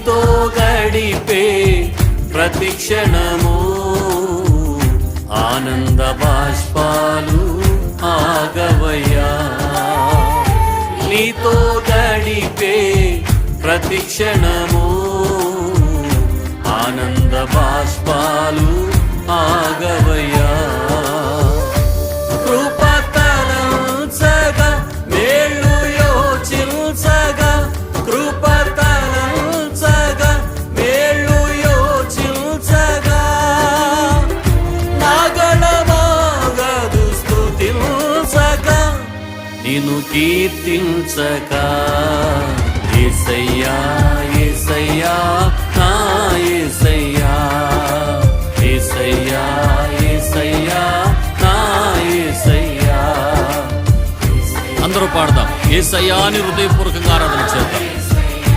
నీతో గడిపే ప్రతి క్షణము ఆనంద బాష్పాలు ఆగవయ్యా. నీతో గడిపే ప్రతి క్షణము ఆనంద బాష్పాలు ఆగవయ్యా. కృపతలంచగా మేళ్ళు యోచించగా కృపతలంచగా మేళ్ళు యోచించగా నాగళమాగదు స్తుతించగా నిన్ను కీర్తించగా యేసయ్యా యేసయ్యా నా యేసయ్యా యేసయ్యా యేసయ్యా నా యేసయ్యా. అందరూ పాడదాం యేసయ్యా అని హృదయపూర్వకంగా ఆరాధన చేద్దాం.